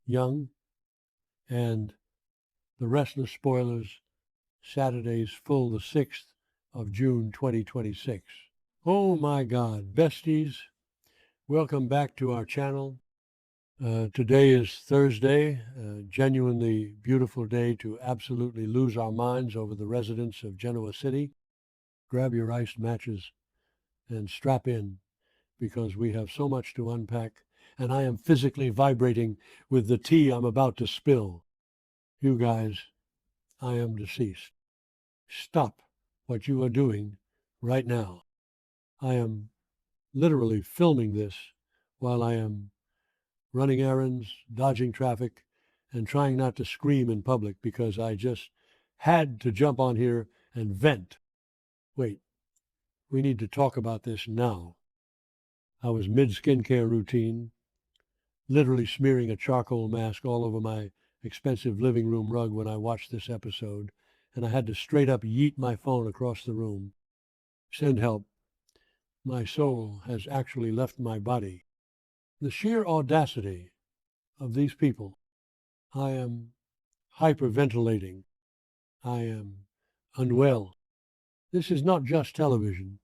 Young, and the Restless spoilers, Saturday's full the 6th of June 2026. Oh my God, besties, welcome back to our channel. Today is Thursday, a genuinely beautiful day to absolutely lose our minds over the residents of Genoa City. Grab your iced matches and strap in, because we have so much to unpack, and I am physically vibrating with the tea I'm about to spill. You guys, I am deceased. Stop what you are doing right now. I am literally filming this while I am running errands, dodging traffic, and trying not to scream in public because I just had to jump on here and vent. Wait, we need to talk about this now. I was mid-skincare routine, literally smearing a charcoal mask all over my expensive living room rug when I watched this episode, and I had to straight up yeet my phone across the room. Send help. My soul has actually left my body. The sheer audacity of these people. I am hyperventilating. I am unwell. This is not just television.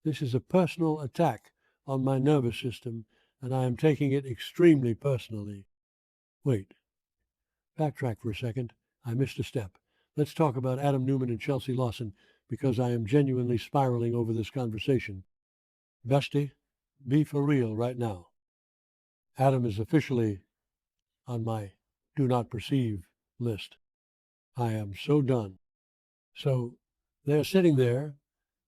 This is a personal attack on my nervous system, and I am taking it extremely personally. Wait. Backtrack for a second. I missed a step. Let's talk about Adam Newman and Chelsea Lawson, because I am genuinely spiraling over this conversation. Bestie, be for real right now. Adam is officially on my do not perceive list. I am so done. So they're sitting there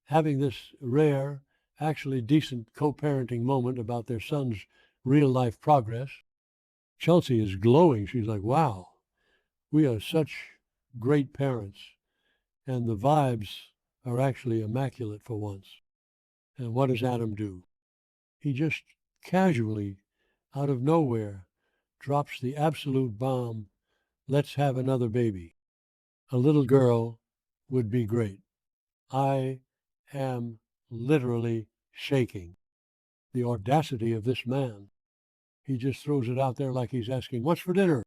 having this rare, actually decent co-parenting moment about their son's real-life progress. Chelsea is glowing. She's like, wow, we are such great parents. And the vibes are actually immaculate for once. And what does Adam do? He just casually, out of nowhere, drops the absolute bomb, let's have another baby. A little girl would be great. I am literally shaking. The audacity of this man. He just throws it out there like he's asking, what's for dinner?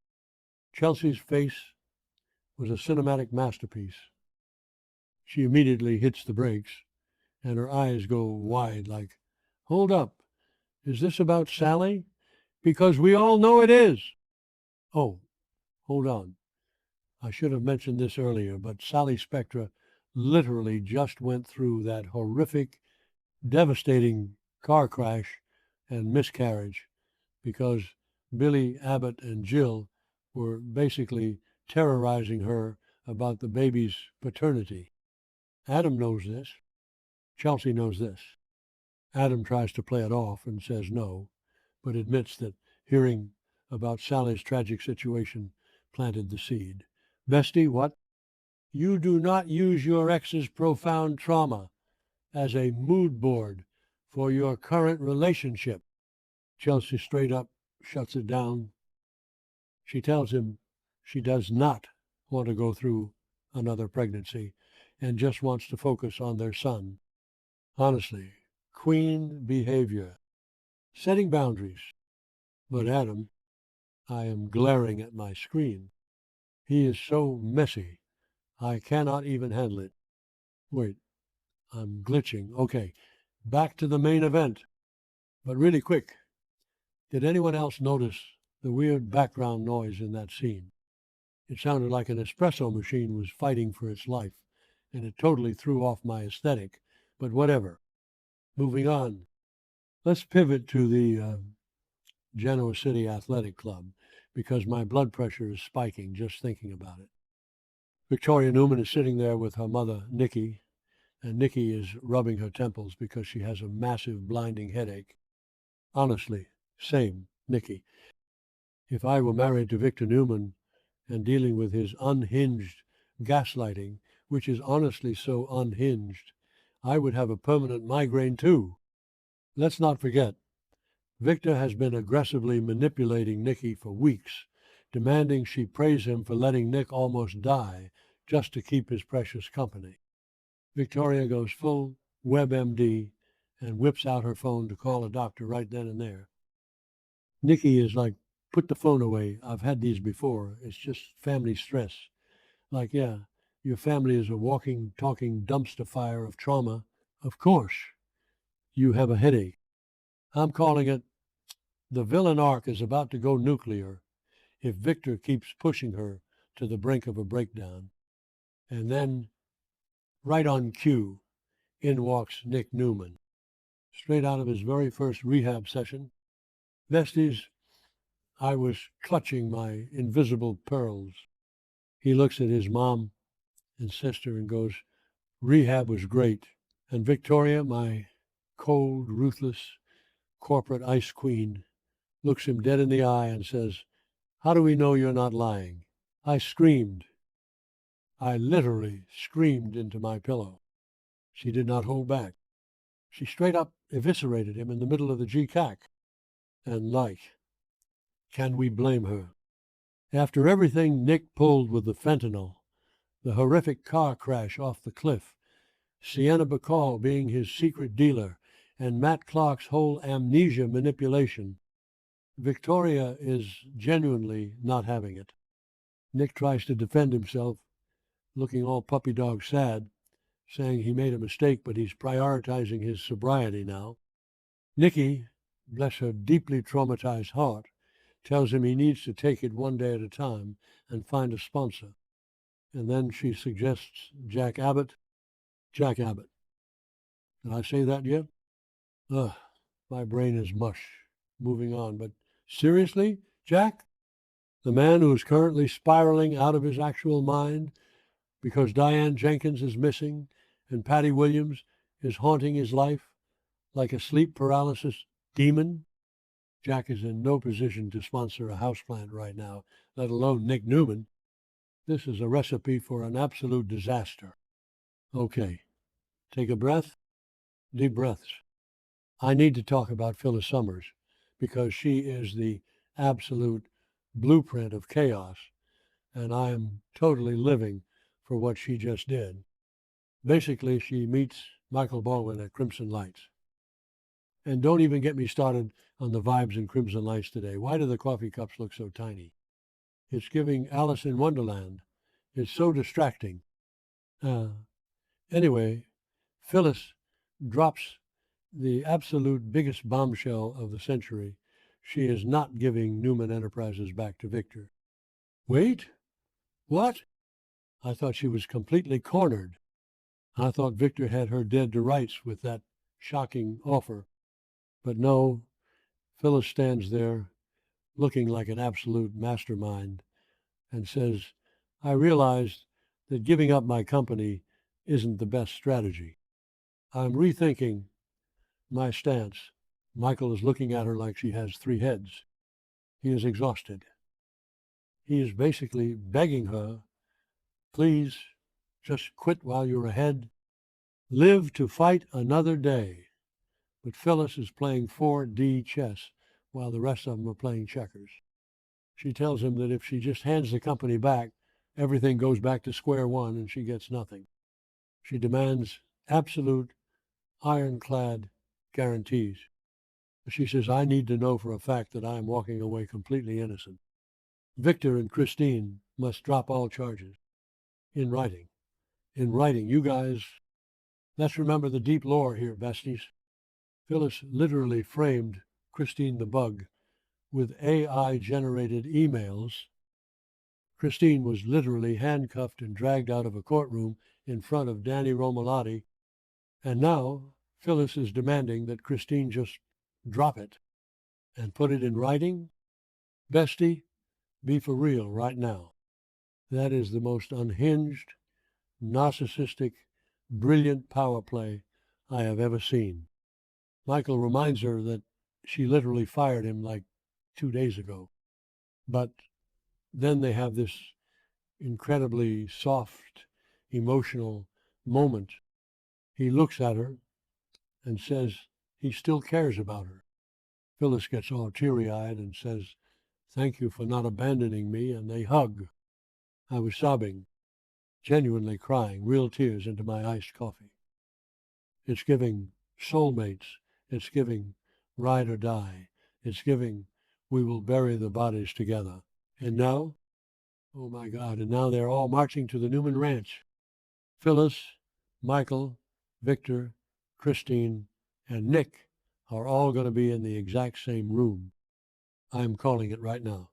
Chelsea's face was a cinematic masterpiece. She immediately hits the brakes, and her eyes go wide like, hold up, is this about Sally? Because we all know it is. Oh, hold on. I should have mentioned this earlier, but Sally Spectra literally just went through that horrific, devastating car crash and miscarriage because Billy Abbott and Jill were basically terrorizing her about the baby's paternity. Adam knows this. Chelsea knows this. Adam tries to play it off and says no, but admits that hearing about Sally's tragic situation planted the seed. Bestie, what? You do not use your ex's profound trauma as a mood board for your current relationship. Chelsea straight up shuts it down. She tells him she does not want to go through another pregnancy and just wants to focus on their son. Honestly, queen behavior. Setting boundaries. But Adam, I am glaring at my screen. He is so messy, I cannot even handle it. Wait, I'm glitching. Okay, back to the main event. But really quick, did anyone else notice the weird background noise in that scene? It sounded like an espresso machine was fighting for its life, and it totally threw off my aesthetic, but whatever. Moving on. Let's pivot to the Genoa City Athletic Club, because my blood pressure is spiking just thinking about it. Victoria Newman is sitting there with her mother, Nikki, and Nikki is rubbing her temples because she has a massive blinding headache. Honestly, same, Nikki. If I were married to Victor Newman and dealing with his unhinged gaslighting, which is honestly so unhinged, I would have a permanent migraine too. Let's not forget, Victor has been aggressively manipulating Nikki for weeks, demanding she praise him for letting Nick almost die just to keep his precious company. Victoria goes full WebMD and whips out her phone to call a doctor right then and there. Nikki is like put the phone away. I've had these before. It's just family stress. Like, yeah, your family is a walking, talking dumpster fire of trauma. Of course, you have a headache. I'm calling it the villain arc is about to go nuclear if Victor keeps pushing her to the brink of a breakdown. And then, right on cue, in walks Nick Newman, straight out of his very first rehab session. Besties, I was clutching my invisible pearls. He looks at his mom and sister and goes, rehab was great. And Victoria, my cold, ruthless corporate ice queen, looks him dead in the eye and says, how do we know you're not lying? I screamed. I literally screamed into my pillow. She did not hold back. She straight up eviscerated him in the middle of the GCAC. And can we blame her? After everything Nick pulled with the fentanyl, the horrific car crash off the cliff, Sienna Bacall being his secret dealer, and Matt Clark's whole amnesia manipulation, Victoria is genuinely not having it. Nick tries to defend himself, looking all puppy dog sad, saying he made a mistake, but he's prioritizing his sobriety now. Nikki, bless her deeply traumatized heart, tells him he needs to take it one day at a time and find a sponsor. And then she suggests Jack Abbott. Jack Abbott. Did I say that yet? Ugh, my brain is mush. Moving on. But seriously, Jack? The man who is currently spiraling out of his actual mind because Diane Jenkins is missing and Patty Williams is haunting his life like a sleep paralysis demon? Jack is in no position to sponsor a houseplant right now, let alone Nick Newman. This is a recipe for an absolute disaster. Okay, take a breath, deep breaths. I need to talk about Phyllis Summers because she is the absolute blueprint of chaos, and I am totally living for what she just did. Basically, she meets Michael Baldwin at Crimson Lights. And don't even get me started on the vibes in Crimson Lights today. Why do the coffee cups look so tiny? It's giving Alice in Wonderland. It's so distracting. Anyway, Phyllis drops the absolute biggest bombshell of the century. She is not giving Newman Enterprises back to Victor. Wait, what? I thought she was completely cornered. I thought Victor had her dead to rights with that shocking offer. But no, Phyllis stands there looking like an absolute mastermind and says, I realized that giving up my company isn't the best strategy. I'm rethinking my stance. Michael is looking at her like she has three heads. He is exhausted. He is basically begging her, please, just quit while you're ahead. Live to fight another day. But Phyllis is playing 4D chess while the rest of them are playing checkers. She tells him that if she just hands the company back, everything goes back to square one and she gets nothing. She demands absolute, ironclad guarantees. She says, I need to know for a fact that I am walking away completely innocent. Victor and Christine must drop all charges. In writing. In writing. You guys, let's remember the deep lore here, besties. Phyllis literally framed Christine the Bug with AI-generated emails. Christine was literally handcuffed and dragged out of a courtroom in front of Danny Romolotti. And now Phyllis is demanding that Christine just drop it and put it in writing. Bestie, be for real right now. That is the most unhinged, narcissistic, brilliant power play I have ever seen. Michael reminds her that she literally fired him like 2 days ago. But then they have this incredibly soft, emotional moment. He looks at her and says he still cares about her. Phyllis gets all teary-eyed and says, thank you for not abandoning me, and they hug. I was sobbing, genuinely crying, real tears into my iced coffee. It's giving soulmates. It's giving ride or die. It's giving we will bury the bodies together. And now, oh my God, and now they're all marching to the Newman Ranch. Phyllis, Michael, Victor, Christine, and Nick are all going to be in the exact same room. I'm calling it right now.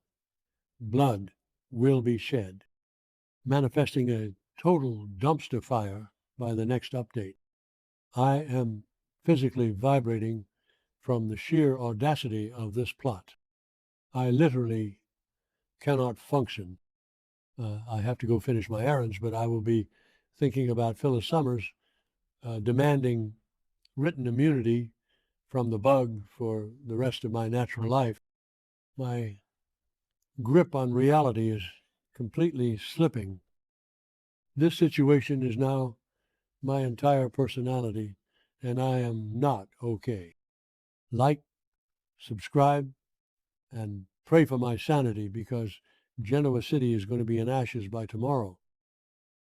Blood will be shed, manifesting a total dumpster fire by the next update. I am physically vibrating from the sheer audacity of this plot. I literally cannot function. I have to go finish my errands, but I will be thinking about Phyllis Summers demanding written immunity from the bug for the rest of my natural life. My grip on reality is completely slipping. This situation is now my entire personality, and I am not okay. Like, subscribe, and pray for my sanity, because Genoa City is going to be in ashes by tomorrow.